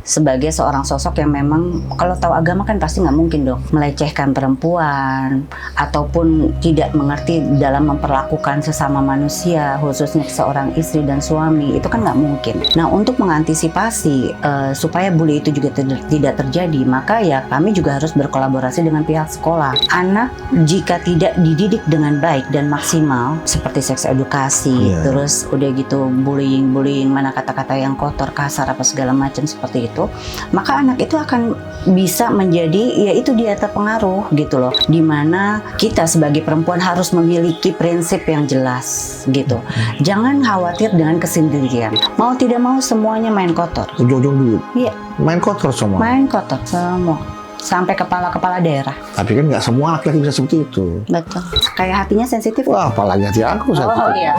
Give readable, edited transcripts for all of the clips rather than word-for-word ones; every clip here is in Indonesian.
sebagai seorang sosok yang memang kalau tahu agama kan pasti nggak mungkin dong melecehkan perempuan ataupun tidak mengerti dalam memperlakukan sesama manusia, khususnya seorang istri dan suami, itu kan nggak mungkin. Nah, untuk mengantisipasi supaya bully itu juga tidak terjadi, maka ya kami juga harus berkolaborasi dengan pihak sekolah. Anak jika tidak dididik dengan baik dan maksimal seperti seks edukasi, terus udah gitu bullying mana kata-kata yang kotor, kasar apa segala macam seperti itu, maka anak itu akan bisa menjadi, ya itu dia terpengaruh gitu loh, dimana kita sebagai perempuan harus memiliki prinsip yang jelas gitu. Jangan khawatir dengan kesendirian, mau tidak mau semuanya main kotor, ujung-ujung dulu main kotor semua, sampai kepala daerah. Tapi kan nggak semua laki-laki bisa seperti itu. Betul, kayak hatinya sensitif. Wah, apalagi hati aku sensitif. Oh iya.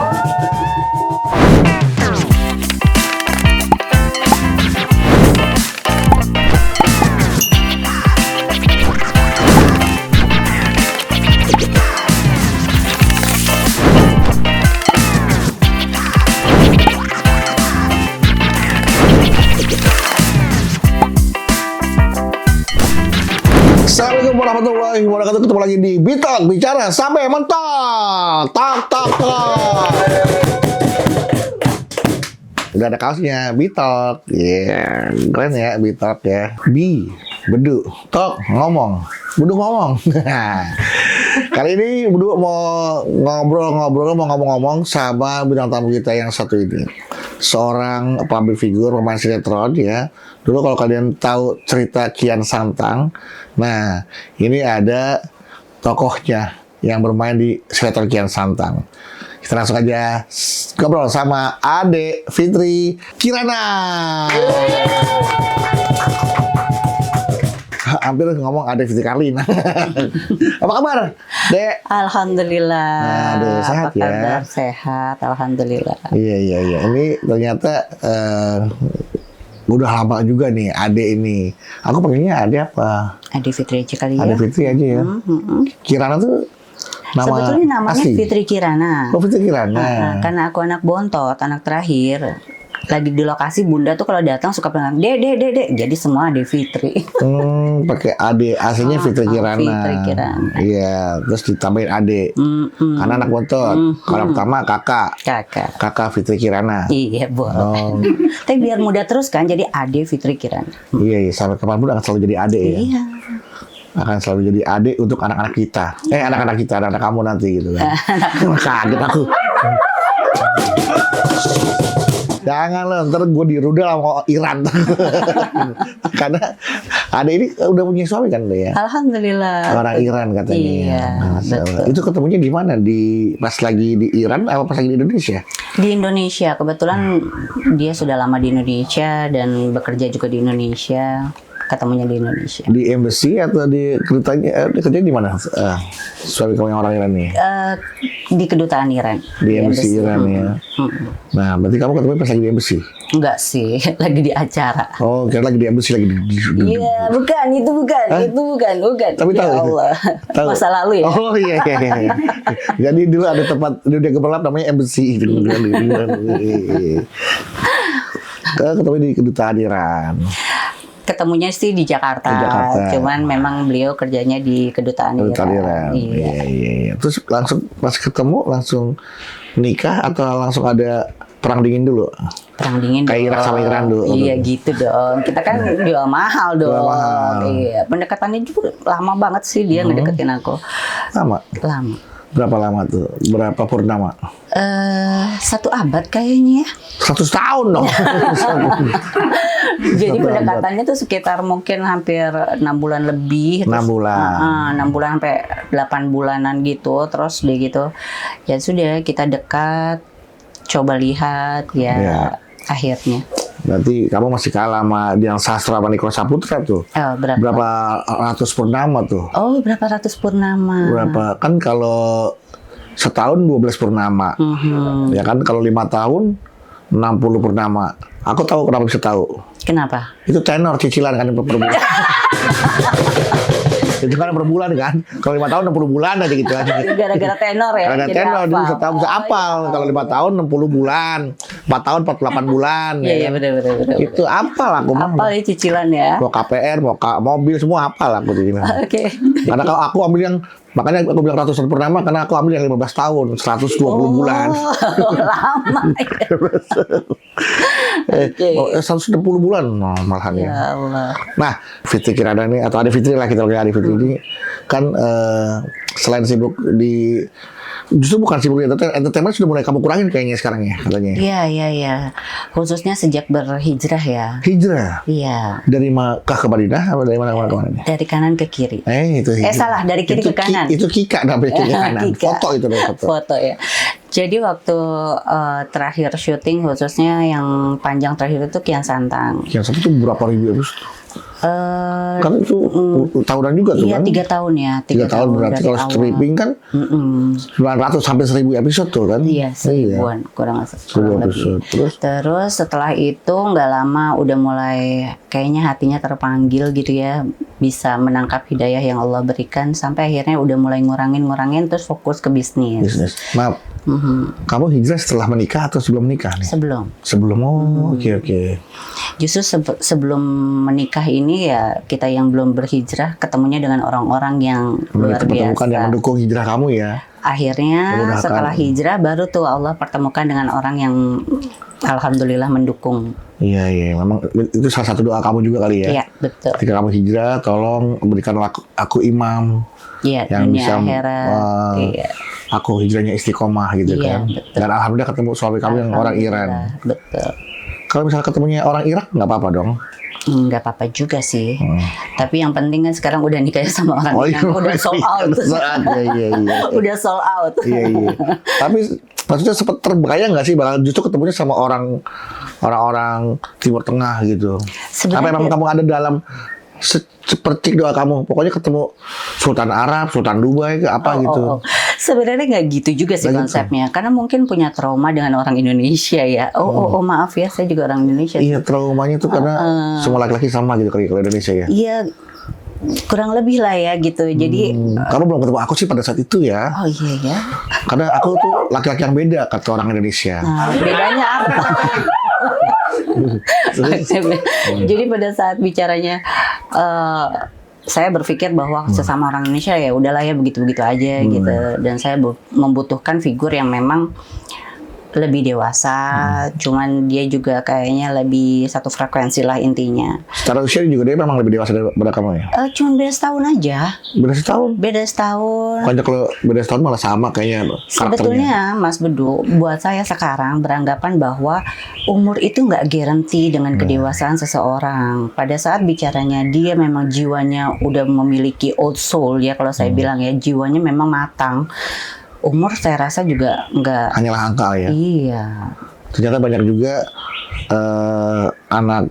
Assalamualaikum warahmatullahi wabarakatuh. Ketemu lagi di Bitalk, bicara sampai mentok. Tak. Udah ada kaosnya, Bitalk. Keren ya Bitalk ya. Bedu, talk, ngomong. Bedu ngomong. Kali ini Bedu mau ngomong sama bintang tamu kita yang satu ini. Seorang public figure, pemain sinetron ya. Dulu kalau kalian tahu cerita Kian Santang, nah ini ada tokohnya yang bermain di sinetron Kian Santang. Kita langsung aja ngobrol sama Ade Fitri Kirana. Hampir ngomong Ade Fitri Karlina. Apa kabar, Dek? Alhamdulillah. Nah, Ade, sehat apa kabar? Sehat, alhamdulillah. Iya. Ini ternyata udah lama juga nih Ade ini. Aku panggilnya Ade apa? Ade Fitri aja kali ya. Ade Fitri aja ya. Kirana tuh nama sebetulnya namanya asli? Fitri Kirana. Oh, Fitri Kirana. Karena aku anak bontot, anak terakhir. Lagi di lokasi, bunda tuh kalau datang suka bilang Dek. Jadi semua Ade Fitri. Pakai Ade aslinya Fitri Kirana. Fitri Kirana. Iya, terus ditambahin Ade. Karena anak bontot. Kalau pertama kakak Fitri Kirana. Iya, boleh. Tapi biar muda terus kan, jadi Ade Fitri Kirana. Iya, sampai kapanpun akan selalu jadi Ade ya. Iya. Akan selalu jadi Ade untuk anak-anak kita. Anak-anak kamu nanti gitu kan. Kaget aku. Jangan loh, ntar gue dirudal sama Iran. Karena Ade ini udah punya suami kan ya? Alhamdulillah. Orang Iran katanya. Iya, betul. Itu ketemunya di mana? Pas lagi di Iran apa pas lagi di Indonesia? Di Indonesia. Kebetulan dia sudah lama di Indonesia dan bekerja juga di Indonesia. Ketemunya di Indonesia. Di embassy atau di kedutaan? Kerja di mana? Suami kamu yang orang Iran nih? Di kedutaan Iran. Di embassy Iran ya. Nah, berarti kamu ketemu pas lagi di embassy? Enggak sih, lagi di acara. Oh, kira lagi di embassy lagi Iya, bukan. Itu bukan. Tapi ya tahu. Allah. Tahu. Masa lalu ya. Oh iya. Jadi dulu ada tempat dunia gemerlap namanya embassy. Ketemu di kedutaan Iran. Ketemunya sih di Jakarta. Cuman memang beliau kerjanya di kedutaan Iran. Iya. Terus langsung pas ketemu langsung nikah atau langsung ada perang dingin dulu? Perang dingin kayak Irak sama Iran dulu. Iya gitu dong. Kita kan jual mahal dong. Iya. Pendekatannya juga lama banget sih dia ngedeketin aku. Lama. Berapa lama tuh? Berapa purnama? 1 abad kayaknya ya. 100 tahun dong. Jadi pendekatannya tuh sekitar mungkin hampir 6 bulan lebih. 6 bulan. 6 bulan sampai 8 bulanan gitu. Terus dia gitu. Ya sudah kita dekat. Coba lihat ya. Akhirnya. Berarti kamu masih kalah sama Dian Sastra sama Niko Saputra tuh. Berapa ratus purnama tuh? Oh, berapa ratus purnama? Berapa? Kan kalau setahun 12 purnama. Ya kan kalau 5 tahun 60 purnama. Aku tahu kenapa bisa tahu. Kenapa? Itu tenor cicilan kan per bulan. Itu kan per bulan kan. Kalau 5 tahun 60 bulan aja gitu aja. Gara-gara tenor ya. Gara-gara tenor dia bisa tahu bisa apal. Kalau 5 tahun 60 bulan. 4 tahun 48 bulan. Iya, benar. Itu apal aku mah. Apal ya cicilan ya. Mau KPR, mau mobil semua apal aku cicilan. Oke. Karena kalau aku ambil yang, makanya aku bilang ratusan purnama, karena aku ambil yang 15 tahun, 120 bulan. Lama ya. Oke. 160 bulan malahan ya. Ya Allah. Nah, Fitri Kirana nih, atau Ade Fitri lah, kita panggil Ade Fitri ini kan selain sibuk di, justru bukan sibuk di entertainment, sudah mulai kamu kurangin kayaknya sekarang ya katanya. Iya. Khususnya sejak berhijrah ya. Hijrah Iya. dari Makkah ke Madinah apa dari mana ke mana nih? Dari kanan ke kiri. Itu hijrah. Salah, dari kiri Itu ke kanan. Itu Kika namanya, kiri ke kanan. Kika. Foto itu dong, foto. Foto ya. Jadi waktu terakhir syuting, khususnya yang panjang terakhir itu Kian Santang. Yang satu tuh berapa ribu episode? Kan itu tahunan juga tuh Iya, kan? 3 tahun ya. 3 tahun berarti dari kalau awal. stripping kan 900 sampai 1000 episode tuh kan? Iya, 1000-an kurang lebih. Episode. Terus setelah itu nggak lama udah mulai kayaknya hatinya terpanggil gitu ya, bisa menangkap hidayah yang Allah berikan, sampai akhirnya udah mulai ngurangin terus fokus ke bisnis. Maaf, kamu hijrah setelah menikah atau sebelum menikah nih? Sebelum. Oke. Justru sebelum menikah ini ya, kita yang belum berhijrah ketemunya dengan orang-orang yang luar biasa. Yang mendukung hijrah kamu ya. Akhirnya Memudahkan. setelah hijrah baru tuh Allah pertemukan dengan orang yang alhamdulillah mendukung. Iya. Memang itu salah satu doa kamu juga kali ya. Iya, betul. Ketika kamu hijrah, tolong berikan aku imam. Iya, yang dunia bisa akhirat. Iya. Aku hijrahnya istiqomah gitu Iya, kan. betul. Dan alhamdulillah ketemu suami kamu yang orang Iran. Betul. Kalau misalnya ketemunya orang Irak nggak apa-apa dong. Nggak apa-apa juga sih. Tapi yang penting kan sekarang udah nikah sama orang iya. yang udah sold out. Iya. Udah sold out. Iya. Tapi maksudnya sempat terbayang nggak sih bakal justru ketemunya sama orang-orang Timur Tengah gitu? Apa memang kamu ada dalam seperti doa kamu? Pokoknya ketemu Sultan Arab, Sultan Dubai, apa gitu? Sebenarnya nggak gitu juga sih konsepnya. Karena mungkin punya trauma dengan orang Indonesia ya. Maaf ya, saya juga orang Indonesia. Iya, traumanya tuh karena semua laki-laki sama gitu kalau Indonesia ya. Iya, kurang lebih lah ya gitu. Jadi kamu belum ketemu aku sih pada saat itu ya. Oh iya ya. Karena aku tuh laki-laki yang beda kata orang Indonesia. Bedanya apa? Jadi pada saat bicaranya saya berpikir bahwa sesama orang Indonesia ya udahlah ya begitu-begitu aja gitu, dan saya membutuhkan figur yang memang lebih dewasa, cuman dia juga kayaknya lebih satu frekuensi lah intinya. Secara usia juga dia memang lebih dewasa daripada kamu ya? Cuman beda setahun aja. Beda setahun. Banyak kalau beda setahun malah sama kayaknya karakternya. Sebetulnya Mas Bedu, buat saya sekarang beranggapan bahwa umur itu nggak garansi dengan kedewasaan seseorang. Pada saat bicaranya dia memang jiwanya udah memiliki old soul ya, kalau saya bilang ya, jiwanya memang matang. Umur saya rasa juga nggak, hanyalah angka ya. Iya. Ternyata banyak juga anak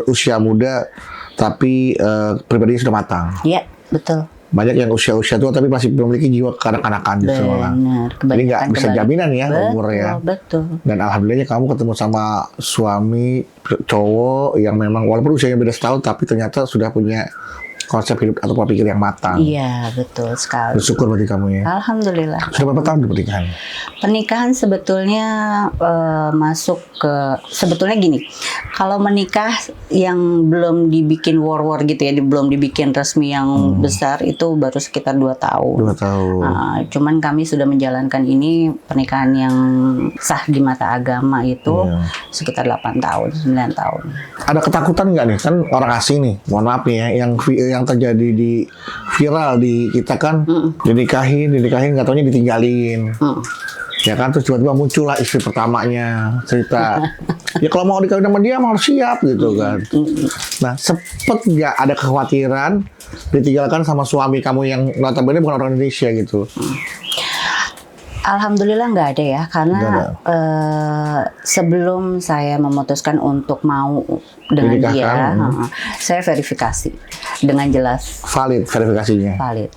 usia muda tapi pribadinya sudah matang. Iya, betul. Banyak yang usia tua tapi masih memiliki jiwa kanak-kanakan justru malah. Jadi nggak bisa jaminan ya umur ya. Betul. Dan alhamdulillahnya kamu ketemu sama suami cowok yang memang walaupun usianya beda setahun tapi ternyata sudah punya konsep hidup atau pola pikir yang matang. Iya, betul sekali. Bersyukur berarti kamu ya. Alhamdulillah. Sudah berapa tahun di pernikahan? Pernikahan sebetulnya masuk ke, sebetulnya gini, kalau menikah yang belum dibikin war gitu ya, belum dibikin resmi yang besar, itu baru sekitar 2 tahun. 2 tahun. Cuman kami sudah menjalankan ini pernikahan yang sah di mata agama itu sekitar 8 tahun, 9 tahun. Ada ketakutan nggak nih? Kan orang asing nih, mohon maaf nih ya, yang terjadi di viral di kita kan, dinikahin nggak taunya ditinggalin. Ya kan, terus tiba-tiba muncul lah istri pertamanya cerita ya kalau mau dikawin sama dia harus siap gitu kan. Nah, sempet nggak ada kekhawatiran ditinggalkan sama suami kamu yang notabene bukan orang Indonesia gitu? Alhamdulillah nggak ada ya, karena sebelum saya memutuskan untuk mau dengan dia, saya verifikasi. dengan jelas Valid verifikasinya. valid.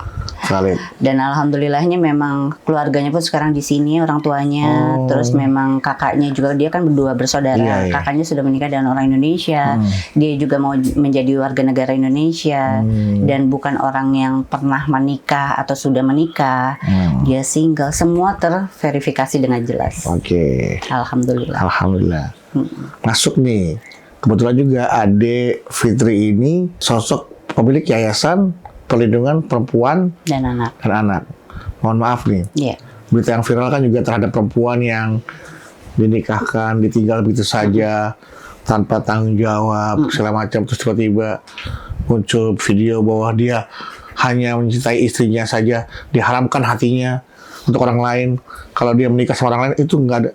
Valid. Dan alhamdulillahnya memang keluarganya pun sekarang di sini, orang tuanya, Oh. terus memang kakaknya juga, dia kan berdua bersaudara. Iya, iya. Kakaknya sudah menikah dengan orang Indonesia. Dia juga mau menjadi warga negara Indonesia dan bukan orang yang pernah menikah atau sudah menikah. Dia single, semua terverifikasi dengan jelas. Oke. Alhamdulillah. Alhamdulillah. Masuk nih. Kebetulan juga adik Fitri ini sosok pemilik Yayasan Perlindungan Perempuan Dan anak. dan Anak. Mohon maaf nih, Iya. berita yang viral kan juga terhadap perempuan yang dinikahkan, ditinggal begitu saja tanpa tanggung jawab segala macam, terus tiba-tiba muncul video bahwa dia hanya mencintai istrinya saja, diharamkan hatinya untuk orang lain. Kalau dia menikah sama orang lain itu nggak ada.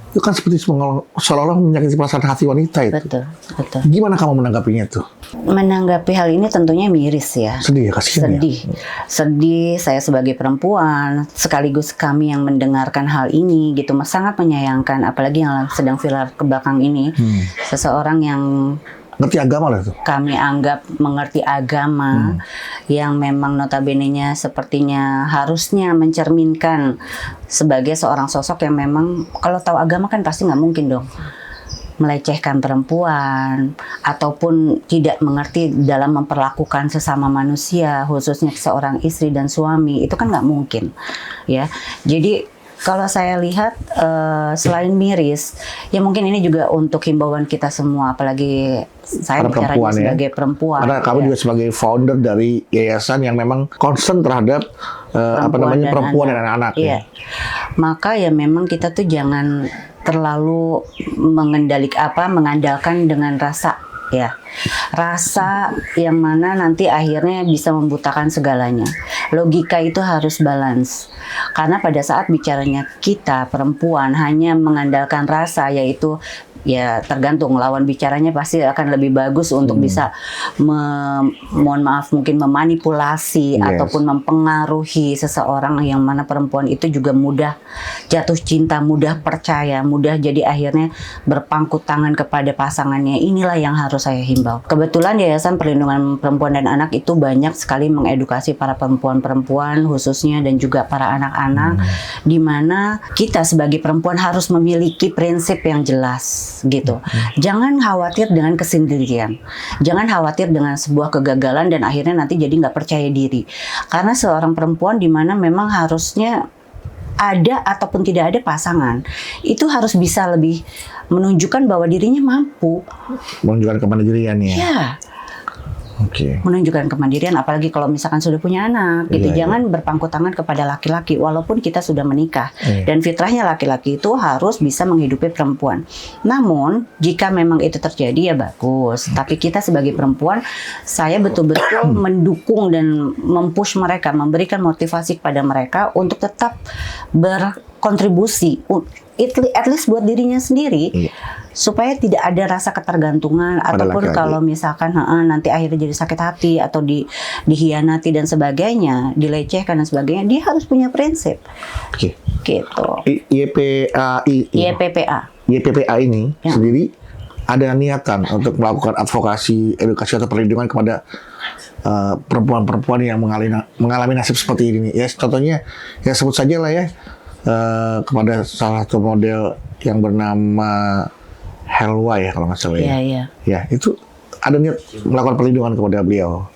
Itu kan seperti seolah-olah menyakiti perasaan hati wanita itu. Betul, betul. Gimana kamu menanggapinya tuh? Menanggapi hal ini tentunya miris ya. Sedih ya, kasihan ya? Sedih. Saya sebagai perempuan, sekaligus kami yang mendengarkan hal ini gitu, sangat menyayangkan. Apalagi yang sedang viral ke belakang ini, seseorang yang Ngerti agama lah itu. kami anggap mengerti agama, yang memang notabene-nya sepertinya harusnya mencerminkan sebagai seorang sosok yang memang kalau tahu agama kan pasti nggak mungkin dong melecehkan perempuan ataupun tidak mengerti dalam memperlakukan sesama manusia, khususnya seorang istri dan suami, itu kan nggak mungkin ya. Jadi kalau saya lihat selain miris, ya mungkin ini juga untuk himbauan kita semua, apalagi saya Para bicaranya perempuan ya. sebagai perempuan. Karena kamu ya. juga sebagai founder dari yayasan yang memang concern terhadap perempuan dan anak-anak. Iya. Ya. Maka ya memang kita tuh jangan terlalu mengandalkan dengan rasa ya. Rasa yang mana nanti akhirnya bisa membutakan segalanya. Logika itu harus balance. Karena pada saat bicaranya kita perempuan hanya mengandalkan rasa, yaitu ya tergantung lawan bicaranya pasti akan lebih bagus untuk bisa mohon maaf mungkin memanipulasi ataupun mempengaruhi seseorang, yang mana perempuan itu juga mudah jatuh cinta, mudah percaya, mudah jadi akhirnya berpangku tangan kepada pasangannya. Inilah yang harus saya himbau. Kebetulan Yayasan Perlindungan Perempuan dan Anak itu banyak sekali mengedukasi para perempuan-perempuan khususnya dan juga para anak-anak, di mana kita sebagai perempuan harus memiliki prinsip yang jelas gitu. Jangan khawatir dengan kesendirian. Jangan khawatir dengan sebuah kegagalan dan akhirnya nanti jadi nggak percaya diri. Karena seorang perempuan di mana memang harusnya ada ataupun tidak ada pasangan, itu harus bisa lebih menunjukkan bahwa dirinya mampu. Menunjukkan kemandirian ya. Ya. Oke. Menunjukkan kemandirian, apalagi kalau misalkan sudah punya anak gitu. Iya, Jangan berpangku tangan kepada laki-laki walaupun kita sudah menikah. Iya. Dan fitrahnya laki-laki itu harus bisa menghidupi perempuan. Namun jika memang itu terjadi ya bagus, tapi kita sebagai perempuan, saya betul-betul mendukung dan mempush mereka, memberikan motivasi kepada mereka untuk tetap berkontribusi at least buat dirinya sendiri. Iya. Supaya tidak ada rasa ketergantungan Pada ataupun laki-laki. kalau misalkan nanti akhirnya jadi sakit hati atau dihianati dan sebagainya, dilecehkan dan sebagainya, dia harus punya prinsip Oke. gitu. YPPA ini Ya. sendiri ada niatan untuk melakukan advokasi, edukasi atau perlindungan kepada perempuan-perempuan yang mengalami nasib seperti ini. Ya, contohnya ya sebut saja lah ya, kepada salah satu model yang bernama Helwa ya kalau nggak salah ya. Iya. Ya, itu ada niat melakukan perlindungan kepada beliau.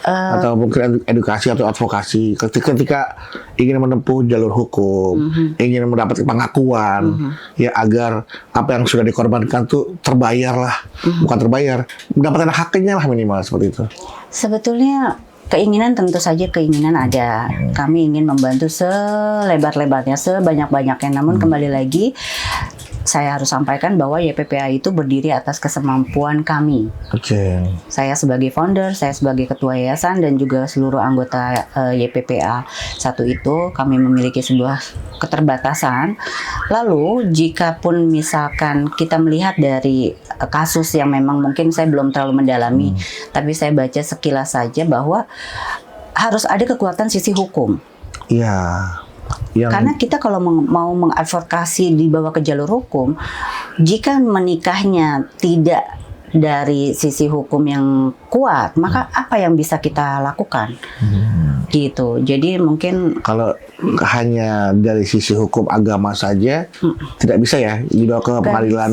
Atau mungkin edukasi atau advokasi ketika ingin menempuh jalur hukum, ingin mendapat pengakuan, ya agar apa yang sudah dikorbankan tuh terbayar lah, bukan terbayar, mendapatkan haknya lah minimal seperti itu. Sebetulnya keinginan tentu saja keinginan ada. Kami ingin membantu selebar-lebarnya, sebanyak-banyaknya. Namun kembali lagi saya harus sampaikan bahwa YPPA itu berdiri atas kesemampuan kami. Oke. Saya sebagai founder, saya sebagai ketua yayasan dan juga seluruh anggota YPPA satu itu kami memiliki sebuah keterbatasan. Lalu jika pun misalkan kita melihat dari kasus yang memang mungkin saya belum terlalu mendalami, tapi saya baca sekilas saja bahwa harus ada kekuatan sisi hukum. Iya. Karena kita kalau mau mengadvokasi dibawa ke jalur hukum, jika menikahnya tidak dari sisi hukum yang kuat, maka apa yang bisa kita lakukan? Gitu. Jadi mungkin Kalau hanya dari sisi hukum agama saja tidak bisa ya dibawa ke pengadilan.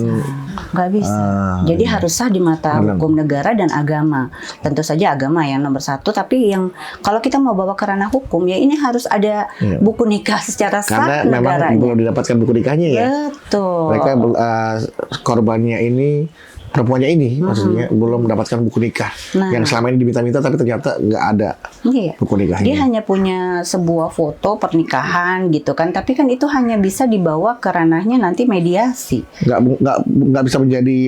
nggak bisa. Jadi harus sah di mata hukum negara dan agama. Tentu saja agama yang nomor satu, tapi yang kalau kita mau bawa ke ranah hukum ya ini harus ada buku nikah secara Karena sah memang negaranya. belum didapatkan buku nikahnya ya. Betul. Mereka korbannya ini, perempuannya ini maksudnya belum mendapatkan buku nikah yang selama ini diminta-minta tapi ternyata nggak ada Iya. buku nikahnya. Dia hanya punya sebuah foto pernikahan gitu kan, tapi kan itu hanya bisa dibawa ke ranahnya nanti mediasi. Nggak bisa menjadi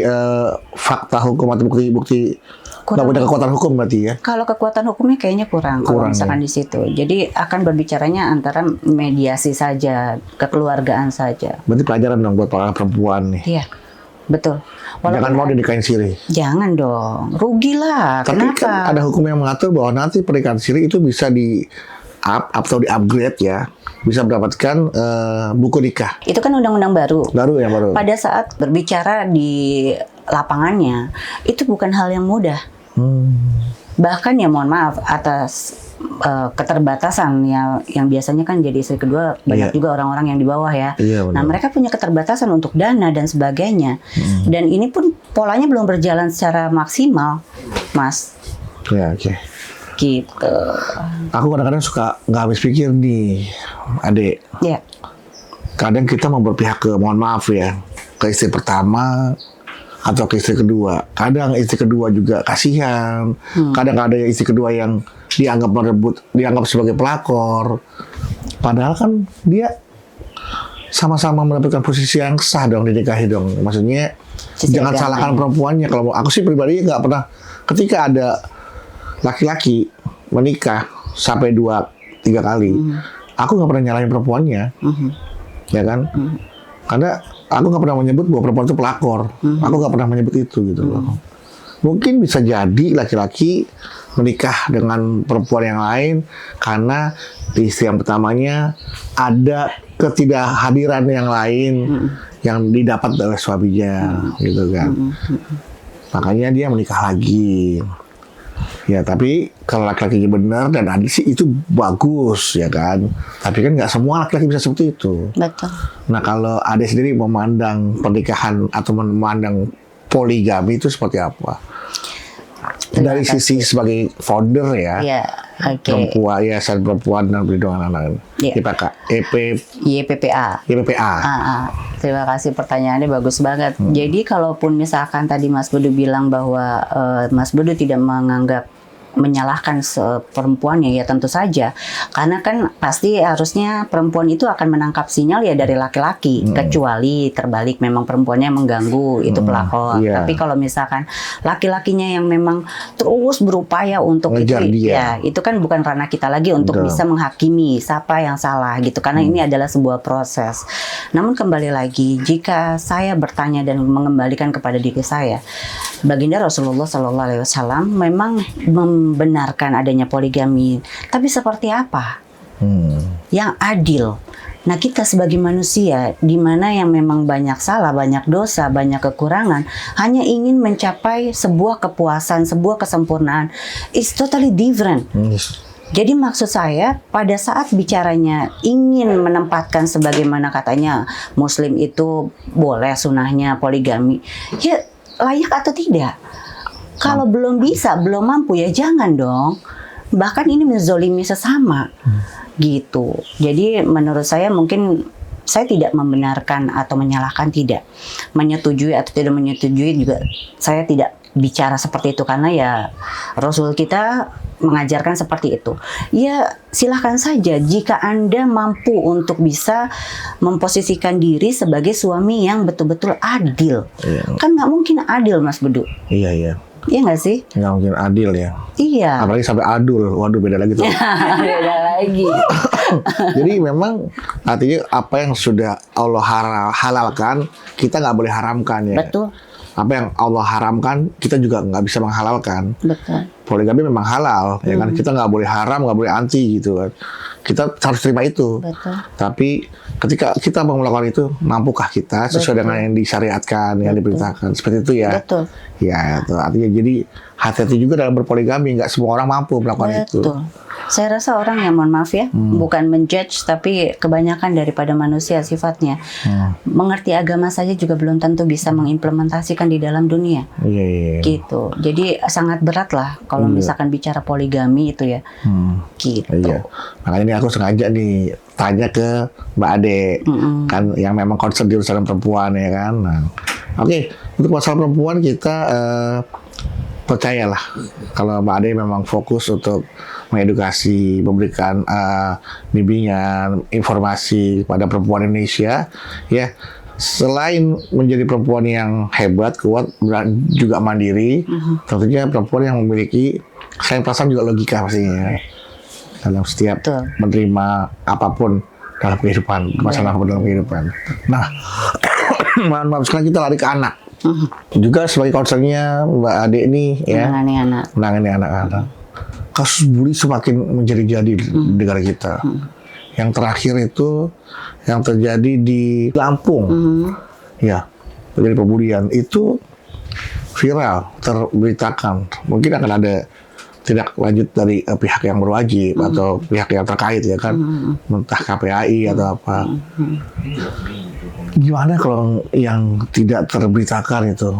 fakta hukum atau bukti nggak punya kekuatan hukum berarti ya. Kalau kekuatan hukumnya kayaknya kurang kalau misalkan di situ. Jadi akan berbicaranya antara mediasi saja, kekeluargaan saja. Berarti pelajaran dong buat para perempuan nih. Iya, betul. Jangan mau dinikahin siri. Jangan dong, rugi lah. Tapi Kenapa? kan ada hukum yang mengatur bahwa nanti pernikahan siri itu bisa di up atau di upgrade ya, bisa mendapatkan buku nikah. Itu kan undang-undang baru. Baru. Pada saat berbicara di lapangannya, itu bukan hal yang mudah. Bahkan ya mohon maaf atas keterbatasan ya, yang biasanya kan jadi istri kedua banyak juga orang-orang yang di bawah ya. Iya, benar. Nah mereka punya keterbatasan untuk dana dan sebagainya. Dan ini pun polanya belum berjalan secara maksimal, Mas. Ya, oke. Gitu. Aku kadang-kadang suka nggak habis pikir nih, Adek. Ya. Kadang kita mau berpihak ke, mohon maaf ya, ke istri pertama atau ke istri kedua. Kadang istri kedua juga kasihan. Kadang ada yang istri kedua yang dianggap sebagai pelakor. Padahal kan dia sama-sama mendapatkan posisi yang sah dong, dinikahi dong. Maksudnya jangan salahkan perempuannya. Kalau aku sih pribadi nggak pernah, ketika ada laki-laki menikah sampai 2-3 kali, aku nggak pernah nyalahin perempuannya, ya kan? Karena aku nggak pernah menyebut bahwa perempuan itu pelakor. Aku nggak pernah menyebut itu gitu loh. Mungkin bisa jadi laki-laki menikah dengan perempuan yang lain karena di istri yang pertamanya ada ketidakhadiran yang lain yang didapat oleh suaminya, gitu kan. Makanya dia menikah lagi. Ya, tapi kalau laki-lakinya benar dan adil sih itu bagus, ya kan. Tapi kan nggak semua laki-laki bisa seperti itu. Betul. Nah, kalau Ade sendiri memandang pernikahan atau memandang poligami itu seperti apa? Dari sisi sebagai founder ya, Ya, oke. perempuan, yayasan perempuan dan perlindungan anak, Ya. YPPA. YPPA. Terima kasih, pertanyaannya bagus banget. Jadi kalaupun misalkan tadi Mas Bedu bilang bahwa Mas Bedu tidak menganggap menyalahkan perempuannya, ya tentu saja, karena kan pasti harusnya perempuan itu akan menangkap sinyal ya dari laki-laki, kecuali terbalik memang perempuannya mengganggu, itu pelakor. Tapi kalau misalkan laki-lakinya yang memang terus berupaya untuk ngejar itu, dia, ya itu kan bukan ranah kita lagi untuk bisa menghakimi siapa yang salah gitu, karena ini adalah sebuah proses. Namun kembali lagi, jika saya bertanya dan mengembalikan kepada diri saya, Baginda Rasulullah SAW memang membenarkan adanya poligami, tapi seperti apa? Yang adil. Nah, kita sebagai manusia, di mana yang memang banyak salah, banyak dosa, banyak kekurangan, hanya ingin mencapai sebuah kepuasan, sebuah kesempurnaan, it's totally different. Jadi maksud saya, pada saat bicaranya ingin menempatkan sebagaimana katanya Muslim itu boleh sunahnya poligami, ya layak atau tidak? Kalau belum bisa, belum mampu, ya jangan dong. Bahkan ini menzolimi sesama, gitu. Jadi menurut saya mungkin saya tidak membenarkan atau menyalahkan, tidak. Menyetujui atau tidak menyetujui juga saya tidak bicara seperti itu, karena ya Rasul kita mengajarkan seperti itu. Ya silahkan saja jika Anda mampu untuk bisa memposisikan diri sebagai suami yang betul-betul adil. Kan nggak mungkin adil, Mas Bedu. Iya. Iya nggak sih? Nggak mungkin adil ya. Iya. Apalagi sampai adul. Waduh, beda lagi tuh. Beda lagi. Jadi memang artinya apa yang sudah Allah halalkan, kita nggak boleh haramkan ya. Betul. apa yang Allah haramkan kita juga nggak bisa menghalalkan. Betul. Poligami memang halal, ya kan? Kita nggak boleh haram, nggak boleh anti gitu kan. Kita harus terima itu. Betul. Tapi ketika kita mau melakukan itu, mampukah kita sesuai dengan yang disyariatkan, yang diperintahkan? Seperti itu ya. Betul. Ya, itu artinya jadi hati-hati juga dalam berpoligami. Nggak semua orang mampu melakukan itu. Betul. Saya rasa orang yang, mohon maaf ya, bukan menjudge, tapi kebanyakan daripada manusia sifatnya mengerti agama saja juga belum tentu bisa mengimplementasikan di dalam dunia. Iya, iya. Gitu. Jadi sangat berat lah kalau misalkan bicara poligami itu ya. Gitu. Iya. Makanya ini aku sengaja nih tanya ke Mbak Ade, kan yang memang concern di urusan perempuan ya kan. Nah, oke, untuk masalah perempuan kita percayalah kalau Mbak Ade memang fokus untuk mengedukasi, memberikan bimbingan, informasi kepada perempuan Indonesia, ya. Selain menjadi perempuan yang hebat, kuat, juga mandiri, tentunya perempuan yang memiliki selain perasaan juga logika pastinya dalam setiap menerima apapun dalam kehidupan, masalah apapun dalam kehidupan. Nah, maaf sekarang kita lari ke anak. Juga sebagai concernnya Mbak Ade ini ya, menangani anak-anak. Kasus bully semakin menjadi-jadi di negara kita. Yang terakhir itu yang terjadi di Lampung, ya, terjadi pembulian itu viral, terberitakan. Mungkin akan ada tindak lanjut dari pihak yang berwajib atau pihak yang terkait ya kan, entah KPAI atau apa. Gimana kalau yang tidak terberitakan itu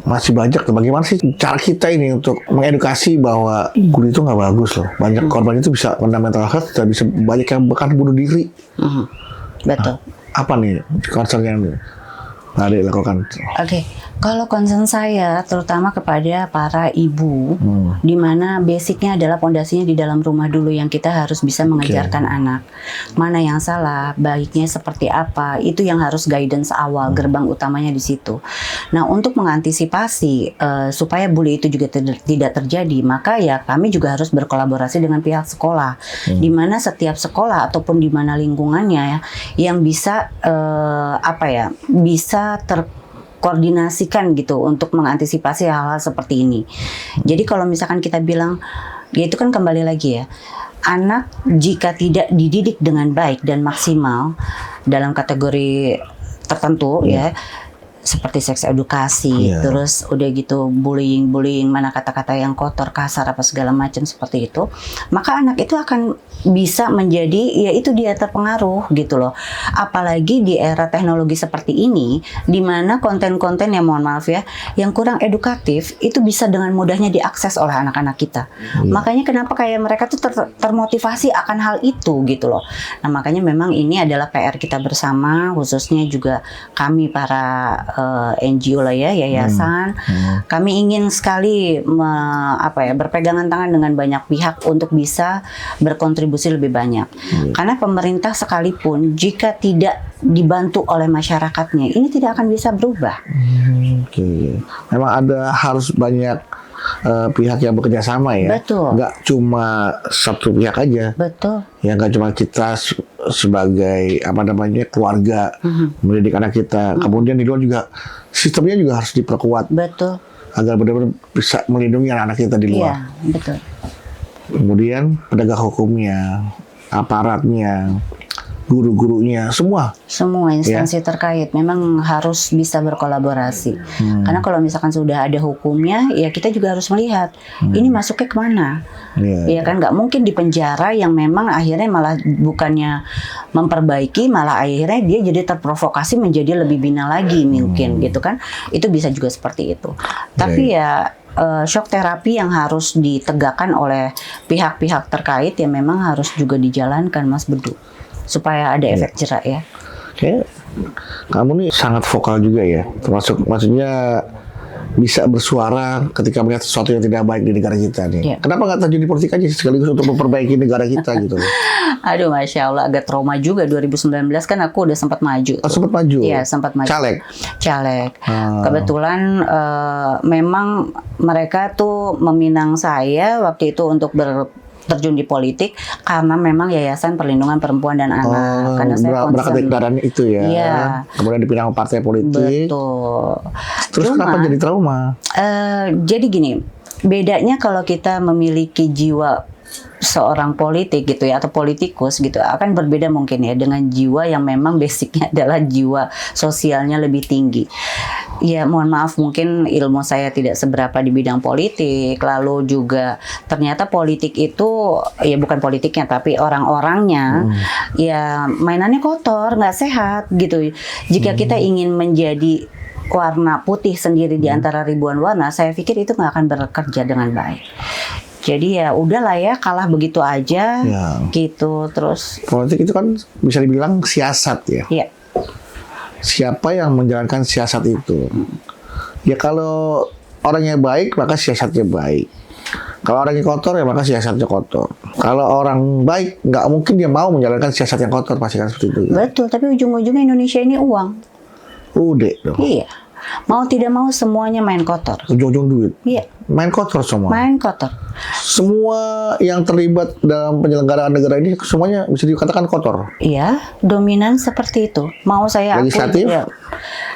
masih banyak tuh? Bagaimana sih cara kita ini untuk mengedukasi bahwa bully itu nggak bagus loh? Banyak korban itu bisa kena mental health dan bisa banyak yang bahkan bunuh diri. Betul. Nah, apa nih concern yang Ade lakukan? Oke. Kalau concern saya terutama kepada para ibu, di mana basicnya adalah pondasinya di dalam rumah dulu yang kita harus bisa mengajarkan anak. Mana yang salah, baiknya seperti apa, itu yang harus guidance awal, gerbang utamanya di situ. Nah, untuk mengantisipasi supaya bully itu juga tidak terjadi, maka ya kami juga harus berkolaborasi dengan pihak sekolah, di mana setiap sekolah ataupun di mana lingkungannya ya, yang bisa bisa koordinasikan gitu untuk mengantisipasi hal-hal seperti ini. Jadi kalau misalkan kita bilang, ya itu kan kembali lagi ya, anak jika tidak dididik dengan baik dan maksimal dalam kategori tertentu ya, seperti seks edukasi, terus udah gitu bullying, mana kata-kata yang kotor, kasar, apa segala macam seperti itu, maka anak itu akan bisa menjadi, ya itu dia terpengaruh gitu loh. Apalagi di era teknologi seperti ini, di mana konten-konten yang mohon maaf ya, yang kurang edukatif, itu bisa dengan mudahnya diakses oleh anak-anak kita. Makanya kenapa kayak mereka tuh termotivasi akan hal itu gitu loh. Nah makanya memang ini adalah PR kita bersama, khususnya juga kami para NGO lah ya, yayasan. Kami ingin sekali berpegangan tangan dengan banyak pihak untuk bisa berkontribusi lebih banyak. Karena pemerintah sekalipun jika tidak dibantu oleh masyarakatnya, ini tidak akan bisa berubah. Memang harus banyak pihak yang bekerja sama ya. Betul. Nggak cuma satu pihak aja. Betul. Ya nggak cuma kita sebagai keluarga mendidik anak kita. Kemudian di luar juga sistemnya juga harus diperkuat. Betul. Agar benar-benar bisa melindungi anak-anak kita di luar. Iya, betul. Kemudian penegak hukumnya, aparatnya, guru-gurunya, semua instansi terkait memang harus bisa berkolaborasi. Karena kalau misalkan sudah ada hukumnya, ya kita juga harus melihat ini masuknya kemana. Ya kan nggak mungkin di penjara yang memang akhirnya malah bukannya memperbaiki, malah akhirnya dia jadi terprovokasi menjadi lebih bina lagi mungkin gitu kan. Itu bisa juga seperti itu. Tapi ya shock terapi yang harus ditegakkan oleh pihak-pihak terkait ya memang harus juga dijalankan, Mas Bedu, supaya ada efek jerak ya. Oke, kamu nih sangat vokal juga ya, termasuk maksudnya bisa bersuara ketika melihat sesuatu yang tidak baik di negara kita nih. Kenapa nggak terjun di politik aja sekaligus untuk memperbaiki negara kita gitu loh? Aduh, Masya Allah, agak trauma juga 2019 kan aku udah sempat maju. Sempat maju? Iya, sempat maju. Caleg. Kebetulan memang mereka tuh meminang saya waktu itu untuk terjun di politik karena memang Yayasan Perlindungan Perempuan dan Anak. Karena saya berangkat dari kendaraan itu ya. Iya. Kemudian dipindah ke partai politik. Betul. Terus kenapa jadi trauma? Jadi gini, bedanya kalau kita memiliki jiwa seorang politik gitu ya, atau politikus gitu, akan berbeda mungkin ya dengan jiwa yang memang basicnya adalah jiwa sosialnya lebih tinggi. Ya mohon maaf, mungkin ilmu saya tidak seberapa di bidang politik, lalu juga ternyata politik itu ya bukan politiknya tapi orang-orangnya ya mainannya kotor, nggak sehat gitu. Jika kita ingin menjadi warna putih sendiri di antara ribuan warna, saya pikir itu nggak akan bekerja dengan baik. Jadi ya udahlah ya, kalah begitu aja gitu. Terus politik itu kan bisa dibilang siasat ya. Iya. Siapa yang menjalankan siasat itu? Ya kalau orangnya baik maka siasatnya baik. Kalau orangnya kotor ya maka siasatnya kotor. Kalau orang baik nggak mungkin dia mau menjalankan siasat yang kotor, pasti kan seperti itu. Betul, tapi ujung-ujungnya Indonesia ini uang. Udah dong. Iya. Mau tidak mau semuanya main kotor. Ujung-ujung duit. Iya. Main kotor semua. Main kotor. Semua yang terlibat dalam penyelenggaraan negara ini semuanya bisa dikatakan kotor. Iya, dominan seperti itu. Mau saya akui, Legislatif? ya,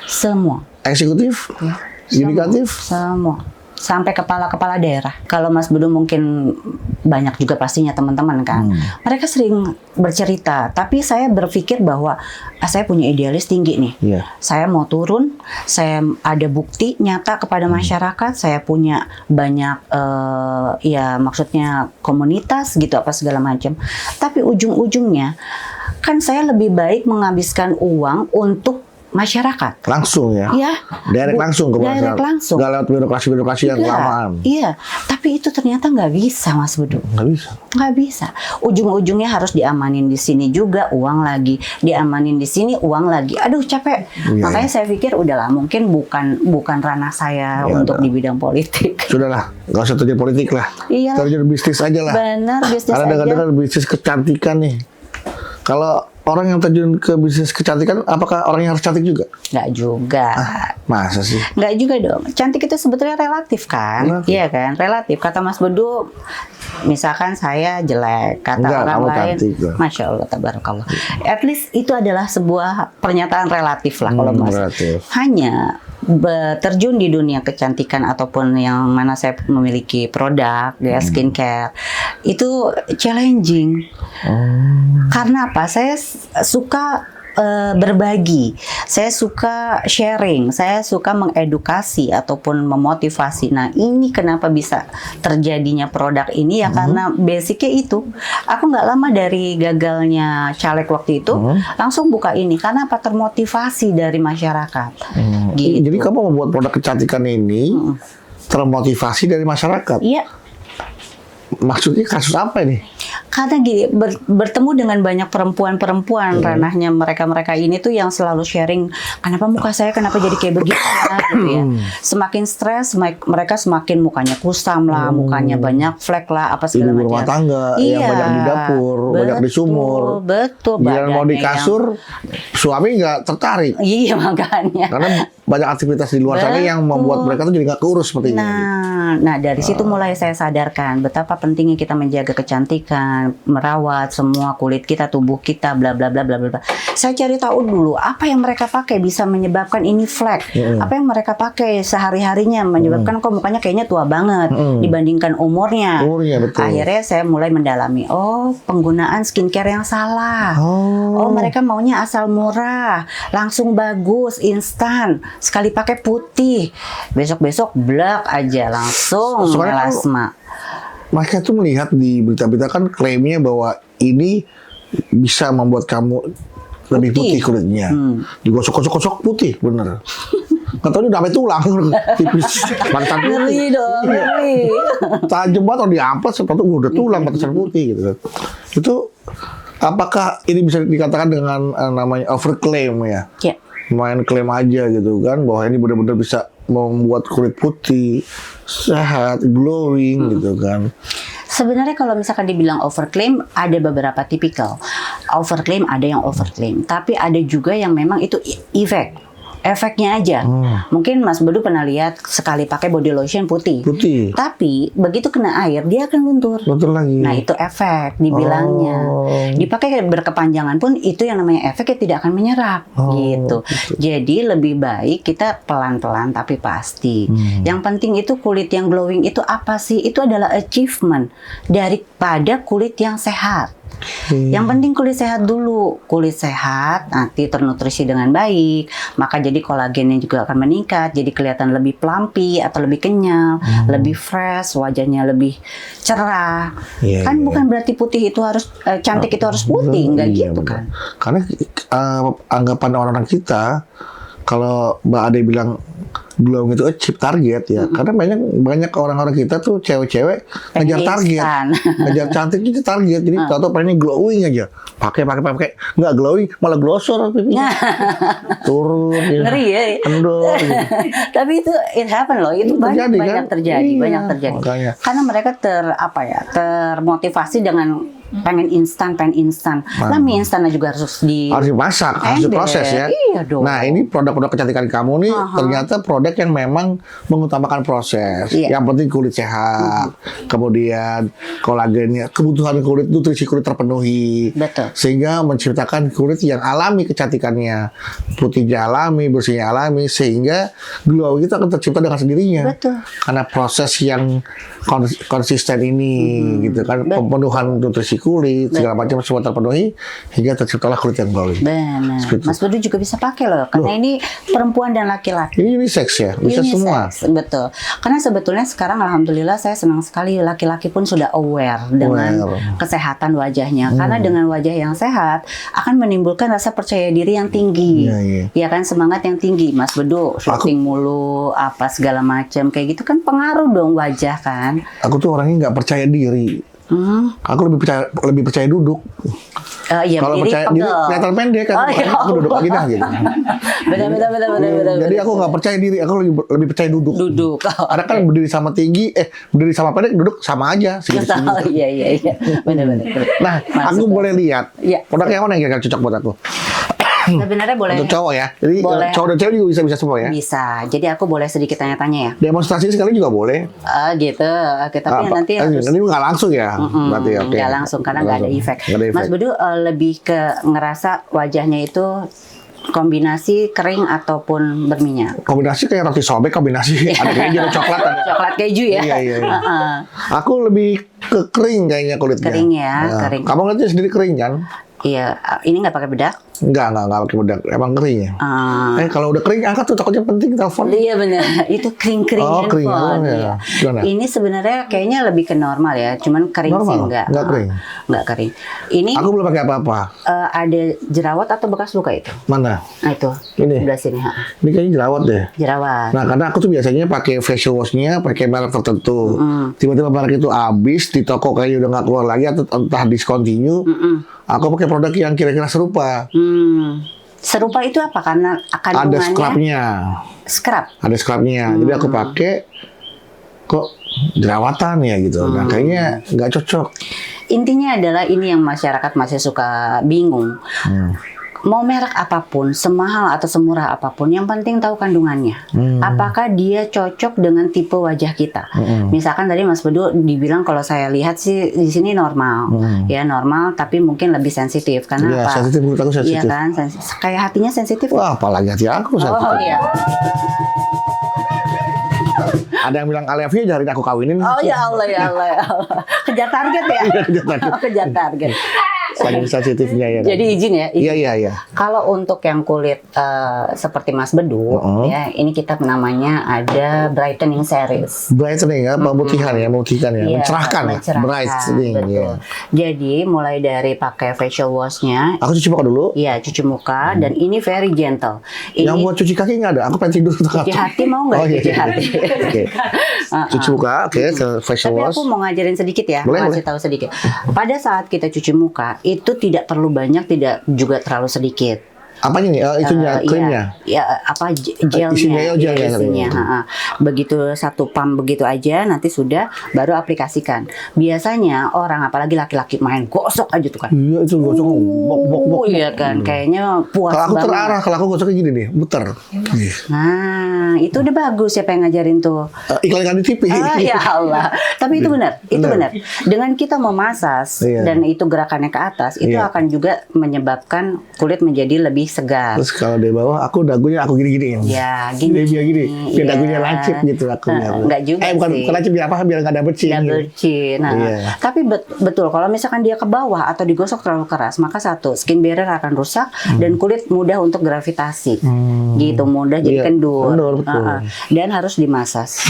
semua. Eksekutif? Ya, Yudikatif? Semua. Sampai kepala-kepala daerah. Kalau Mas Bedu mungkin banyak juga pastinya teman-teman kan. Mereka sering bercerita, tapi saya berpikir bahwa saya punya idealis tinggi nih. Iya. Saya mau turun, saya ada bukti nyata kepada masyarakat, saya punya banyak ya maksudnya komunitas gitu apa segala macam. Tapi ujung-ujungnya kan saya lebih baik menghabiskan uang untuk masyarakat. Langsung ya? Iya. Direct langsung ke masyarakat. Direct langsung. Nggak lewat birokrasi-birokrasi yang kelamaan. Iya, tapi itu ternyata nggak bisa, Mas Bedu. Nggak bisa. Nggak bisa. Ujung-ujungnya harus diamanin di sini juga, uang lagi. Diamanin di sini, uang lagi. Aduh, capek. Iya, Makanya saya pikir udahlah, mungkin bukan ranah saya untuk di bidang politik. Sudahlah, nggak usah terjun politik lah. Iya. Terjun bisnis aja lah. Benar, bisnis Karena aja. dengar-dengar bisnis kecantikan nih. Kalau orang yang terjun ke bisnis kecantikan, apakah orang yang harus cantik juga? Nggak juga. Masa sih? Nggak juga dong. Cantik itu sebetulnya relatif kan? Relatif. Iya kan? Relatif. Kata Mas Bedu, misalkan saya jelek, kata Enggak, orang kamu lain, cantik loh. Masya Allah, tabarakallah. At least itu adalah sebuah pernyataan relatif lah kalau Mas. Relatif. Hanya terjun di dunia kecantikan ataupun yang mana saya memiliki produk ya skincare itu challenging. Karena apa? Saya suka berbagi, saya suka sharing, saya suka mengedukasi ataupun memotivasi. Nah ini kenapa bisa terjadinya produk ini ya karena basicnya itu. Aku nggak lama dari gagalnya caleg waktu itu langsung buka ini karena apa, termotivasi dari masyarakat. Gitu. Jadi kamu membuat produk kecantikan ini termotivasi dari masyarakat. Iya. Maksudnya kasus apa ini? Karena gini, bertemu dengan banyak perempuan-perempuan, ranahnya mereka-mereka ini tuh yang selalu sharing, kenapa muka saya kenapa jadi kayak begini ya, gitu ya. Semakin stres, mereka semakin mukanya kusam lah, mukanya banyak flek lah, apa segala Ibu macam. rumah tangga yang banyak di dapur, banyak di sumur. Betul, Biar mau di badannya kasur, suami nggak tertarik. Iya makanya. Karena banyak aktivitas di luar sana yang membuat mereka tuh jadi nggak keurus seperti ini. Nah dari situ mulai saya sadarkan betapa pentingnya kita menjaga kecantikan, merawat semua kulit kita, tubuh kita, bla bla bla bla bla. Saya cari tahu dulu apa yang mereka pakai bisa menyebabkan ini flek. Apa yang mereka pakai sehari-harinya menyebabkan kok mukanya kayaknya tua banget dibandingkan umurnya. Betul. Akhirnya saya mulai mendalami, oh penggunaan skincare yang salah. Oh mereka maunya asal murah, langsung bagus, instan. Sekali pakai putih, besok-besok blak aja langsung melasma. Mereka tuh melihat di berita-berita kan klaimnya bahwa ini bisa membuat kamu lebih putih kulitnya. Digosok-gosok putih, bener. Nggak tahu ini udah sampai tulang, tipis, mantan putih. Ngeri dong, ngeri. Tajam banget kalau diamplas, sepatu udah tulang, batasan putih gitu kan. Itu apakah ini bisa dikatakan dengan namanya overclaim ya? Ya. Main klaim aja gitu kan bahwa ini benar-benar bisa membuat kulit putih sehat, glowing gitu kan. Sebenarnya kalau misalkan dibilang overclaim ada beberapa tipikal. Overclaim ada yang overclaim, tapi ada juga yang memang itu efek. efeknya aja. Mungkin Mas Bedu pernah lihat sekali pakai body lotion putih. Putih. Tapi begitu kena air dia akan luntur. Luntur lagi. Nah itu efek dibilangnya. Dipakai berkepanjangan pun itu yang namanya efek tidak akan menyerap gitu. Jadi lebih baik kita pelan-pelan tapi pasti. Yang penting itu kulit yang glowing itu apa sih? Itu adalah achievement daripada kulit yang sehat. Yang penting kulit sehat dulu. Kulit sehat nanti ternutrisi dengan baik, maka jadi kolagennya juga akan meningkat, jadi kelihatan lebih plumpy atau lebih kenyal, lebih fresh, wajahnya lebih cerah. Kan bukan berarti putih itu harus cantik itu harus putih, enggak gitu kan. Karena anggapan orang-orang kita kalau Mbak Ade bilang glowing itu achieve target ya, karena banyak orang-orang kita tuh cewek-cewek ngejar target, ngejar cantik itu target, jadi tahu pengen glowing aja, pakai nggak glowing malah glosor pipinya, turun, ngeri ya, kendor. Gitu. Tapi itu it happen loh, itu banyak terjadi, banyak terjadi. Makanya. Karena mereka termotivasi dengan pengen instan. Lah mie instan juga harus dimasak, harus diproses ya. Iya dong. Nah ini produk-produk kecantikan kamu nih ternyata produk yang memang mengutamakan proses. Yang penting kulit sehat, kemudian kolagennya, kebutuhan kulit, nutrisi kulit terpenuhi. Betul. Sehingga menciptakan kulit yang alami kecantikannya, putihnya alami, bersihnya alami, sehingga glow itu akan tercipta dengan sendirinya. Betul. Karena proses yang konsisten ini, gitu kan, pemenuhan nutrisi kulit segala macam semua terpenuhi hingga terciptalah kulit yang glowing. Benar. Mas Bedu juga bisa pakai loh, karena ini perempuan dan laki-laki. Ini unisex ya, bisa semua. Betul. Karena sebetulnya sekarang alhamdulillah saya senang sekali laki-laki pun sudah aware dengan kesehatan wajahnya. Karena dengan wajah yang sehat akan menimbulkan rasa percaya diri yang tinggi. Ya kan, semangat yang tinggi. Mas Bedu syuting mulu apa segala macam kayak gitu kan pengaruh dong wajah kan. Aku tuh orangnya nggak percaya diri. Aku lebih percaya duduk. Iya, kalau percaya diri kelihatan pendek kan, aku duduk lagi dah gitu. Benar. Jadi aku nggak percaya diri, aku lebih percaya duduk. Karena kan berdiri sama tinggi, berdiri sama pendek, duduk sama aja. Iya. Benar. Nah, aku boleh lihat produk yang mana yang kira-kira cocok buat aku? Sebenarnya boleh. Untuk cowok ya. Jadi cowok dan cewek juga bisa semua ya. Bisa. Jadi aku boleh sedikit tanya-tanya ya. Demonstrasi sekali juga boleh. Gitu. Oke, tapi nanti harus. Ini nggak langsung ya. Berarti oke. Nggak langsung karena nggak ada efek. Mas Bedu lebih ke ngerasa wajahnya itu kombinasi kering ataupun berminyak. Kombinasi kayak roti sobek, kombinasi ada keju, ada coklat, ada coklat keju ya. Iya. Aku lebih ke kering kayaknya kulitnya. Kering ya, kering. Kamu ngeliatnya sendiri kering kan? Iya, ini nggak pakai bedak? Enggak pakai bedak, emang kering ya. Kalau udah kering angkat tuh, takutnya penting telepon. Iya benar, itu kering handphone. Ya. Ini sebenarnya kayaknya lebih ke normal ya, cuman kering normal, sih enggak. Enggak kering. Enggak kering. Ini aku belum pakai apa-apa. Ada jerawat atau bekas luka itu? Mana? Nah itu. Ini. Sebelah sini. Ini kayaknya jerawat deh. Jerawat. Nah karena aku tuh biasanya pakai facial wash-nya pakai merek tertentu. Tiba-tiba merek itu habis di toko kayaknya udah nggak keluar lagi atau entah discontinue. Aku pakai produk yang kira-kira serupa. Serupa itu apa? Karena kandungannya ada scrubnya. Ada scrubnya. Jadi aku pakai kok jerawatan ya gitu. Nah kayaknya nggak cocok. Intinya adalah ini yang masyarakat masih suka bingung. Mau merek apapun, semahal atau semurah apapun, yang penting tahu kandungannya. Apakah dia cocok dengan tipe wajah kita? Misalkan tadi Mas Bedu dibilang kalau saya lihat sih di sini normal, ya normal, tapi mungkin lebih sensitif karena apa? Sensitif, menurut aku sensitif. Iya kan, kayak hatinya sensitif. Wah, apalagi hati aku sensitif. Oh iya. Ada yang bilang Alevia jari aku kawinin. Oh ya Allah. Kejar target ya. Kejar target. Saking sensitifnya ya. Jadi izin ya. Iya. Kalau untuk yang kulit seperti Mas Bedu, ya ini kita namanya ada brightening series. Brightening ya, memutihkan ya, mencerahkan ya. Brightening. Betul. Jadi mulai dari pakai facial wash-nya. Aku cuci muka dulu. Iya, cuci muka dan ini very gentle. Yang buat cuci kaki nggak ada? Aku pengen tidur. Cuci hati mau nggak? Cuci hati. Cuci muka, facial wash. Tapi aku mau ngajarin sedikit ya, kasih tahu sedikit. Pada saat kita cuci muka, itu tidak perlu banyak, tidak juga terlalu sedikit. Apanya nih? Itunya, krimnya? Ya, apa gelnya? Isinya, gelnya. Iya, isinya. Begitu satu pump begitu aja, nanti sudah baru aplikasikan. Biasanya orang, apalagi laki-laki main gosok aja tuh kan. Iya, itu gosok. Bok. Iya kan, kayaknya puas Kalau aku banget. terarah, kalau aku gosoknya gini nih, muter. Nah, itu udah bagus siapa yang ngajarin tuh. Iklan di TV. Ya Allah. Tapi itu benar, Benar. Dengan kita memasas Iya. dan itu gerakannya ke atas, itu Iya. akan juga menyebabkan kulit menjadi lebih segar. Terus kalau dari bawah, dagunya aku gini-giniin. Ya, gini. Biar gini. Biar Iya. dagunya lancip gitu aku. Enggak juga bukan sih. lancip, biar apa? Biar nggak double chin. Double chin. Nah, Iya. tapi betul kalau misalkan dia ke bawah atau digosok terlalu keras, maka satu skin barrier akan rusak dan kulit mudah untuk gravitasi. Gitu, mudah jadi Iya, kendur. kendur, betul. Dan harus dimasas.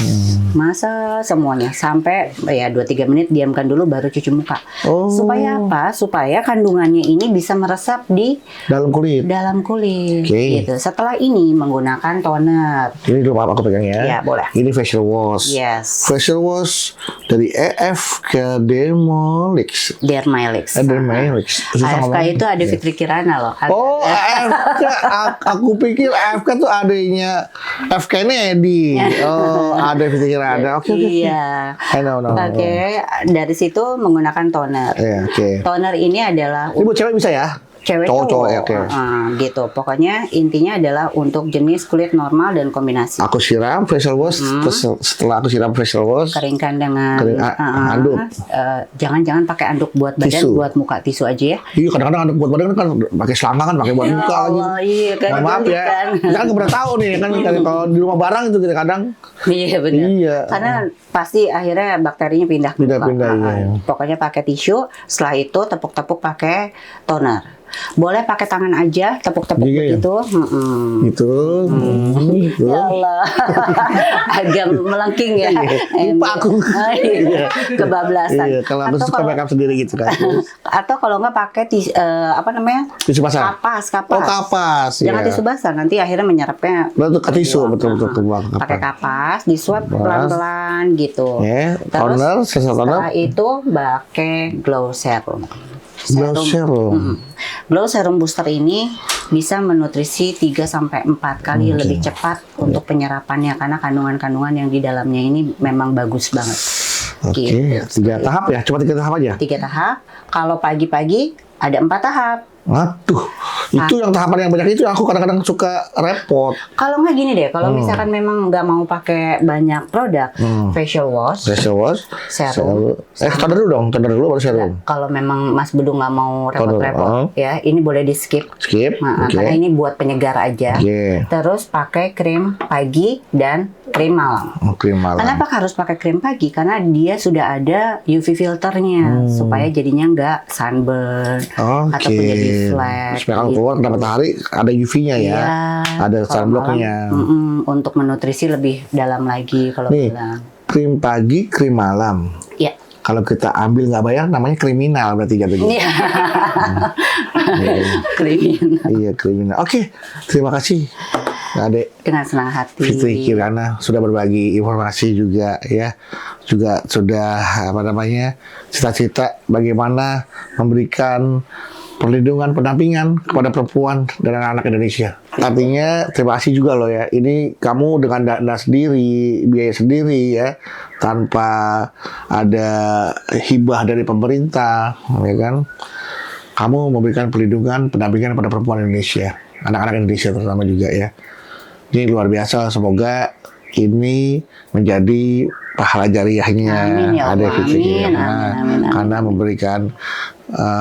Masak semuanya sampai ya 2-3 menit, diamkan dulu baru cuci muka. Oh. Supaya apa? Supaya kandungannya ini bisa meresap di Dalam kulit. Oke. gitu. Setelah ini menggunakan toner. Ini dulu aku pegang ya. Ya, boleh. Ini facial wash. Yes. Facial wash dari EF ke Dermalix. Dermalix. Dermalix. Susah AFK ngomong. itu ada Iya. Fitri Kirana loh. Oh, AFK. Aku pikir AFK tuh adanya F Kennedy. Oh, ada pikiran ada. Oke. Iya. I know. Oke, dari situ menggunakan toner. Iya, oke. Toner ini adalah Ini buat cewek bisa ya? cewek Cowok, ya, oke. gitu. Pokoknya intinya adalah untuk jenis kulit normal dan kombinasi. Aku siram facial wash, terus setelah aku siram facial wash, Keringkan dengan handuk. Jangan pakai anduk buat badan, Tisu. buat muka, tisu aja ya. Iya, kadang-kadang ada buat badan kan pakai selangka kan, pakai buat Ya muka lagi. Allah, iya kan. Mohon maaf geli ya. kan. Kita kan nggak pernah tahu nih kan kalau di rumah barang itu kadang Iya benar. Iya. Karena pasti akhirnya bakterinya pindah ke muka. Pindah-pindah, iya. Pokoknya pakai tisu, setelah itu tepuk-tepuk pakai toner. Boleh pakai tangan aja, tepuk-tepuk Iya, iya. begitu. gitu. Gitu. Ya Allah, agak melengking ya. Lupa aku. Iya. Kebablasan. Iya, kalau aku Atau suka make up sendiri gitu kan. atau kalau nggak pakai apa namanya? Tisu basah. Kapas. Oh, kapas. Jangan Iya. tisu basah, nanti akhirnya menyerapnya. Betul, ke tisu, betul ke buang. Pakai kapas, disuap pelan-pelan gitu. Ya, Terus toner, sisa toner. setelah itu pakai glow serum. Glow serum. Glow serum booster ini bisa menutrisi 3-4 kali lebih cepat untuk penyerapannya karena kandungan-kandungan yang di dalamnya ini memang bagus banget. Oke, Gitu. 3 tahap ya? Cuma 3 tahap aja? 3 tahap. Kalau pagi-pagi ada 4 tahap. Aduh, itu yang tahapan yang banyak itu yang aku kadang-kadang suka repot. Kalau nggak gini deh, kalau misalkan memang nggak mau pakai banyak produk, facial wash, Facial wash, serum. toner dulu dong, toner dulu baru serum. Kalau memang Mas Bedu nggak mau repot-repot, ya ini boleh di skip. Skip, Nah, oke. karena ini buat penyegar aja. Oke. Terus pakai krim pagi dan krim malam. Krim malam. Kenapa harus pakai krim pagi? Karena dia sudah ada UV filternya supaya jadinya nggak sunburn ataupun jadi flat. Supaya kalau keluar kena matahari ada UV-nya ya. Iya. Ada Kalau sunblock-nya. malam, untuk menutrisi lebih dalam lagi kalau Nih, bilang. krim pagi, krim malam. Ya. Kalau kita ambil nggak bayar namanya kriminal berarti jatuhnya. Iya. Kriminal. Iya, kriminal. Oke, terima kasih Adek Dengan senang hati. Fitri Kirana sudah berbagi informasi juga ya. Juga sudah cita-cita bagaimana memberikan perlindungan pendampingan kepada perempuan dan anak-anak Indonesia. Artinya terima kasih juga loh ya. Ini kamu dengan dana sendiri, biaya sendiri ya, tanpa ada hibah dari pemerintah, ya kan? Kamu memberikan perlindungan pendampingan pada perempuan Indonesia, anak-anak Indonesia terutama juga ya. Ini luar biasa. Semoga ini menjadi pahala jariahnya Amin, ya Allah. ada Fitri Amin, Kirana amin. karena memberikan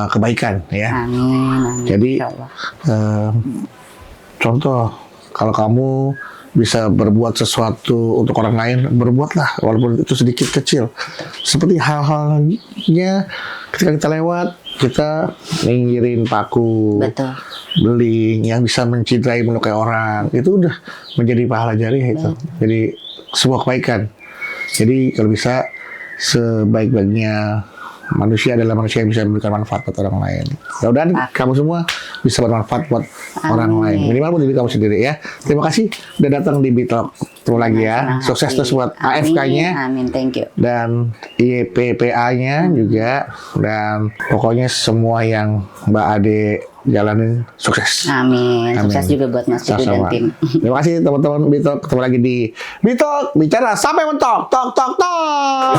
kebaikan ya. Amin. Jadi Insya Allah. contoh kalau kamu bisa berbuat sesuatu untuk orang lain, berbuatlah walaupun itu sedikit kecil. Seperti hal-halnya ketika kita lewat, kita nginggirin paku, Betul. beling yang bisa menciderai melukai orang, itu udah menjadi pahala jariah itu. Jadi sebuah kebaikan. Jadi kalau bisa sebaik-baiknya manusia adalah manusia yang bisa memberikan manfaat buat orang lain. Mudah-mudahan kamu semua bisa bermanfaat buat orang lain. Minimal buat diri kamu sendiri ya. Terima kasih sudah datang di Bitalk. ketemu lagi ya. Senang Sukses hati. terus buat Amin, AFK-nya Amin, thank you. dan IPPA-nya juga, dan pokoknya semua yang Mbak Ade jalanin sukses. Amin. Amin. Sukses juga buat Mas Putu dan Sama-sama. tim. Terima kasih teman-teman Bitalk, ketemu lagi di Bitalk bicara sampai mentok, tok tok tok.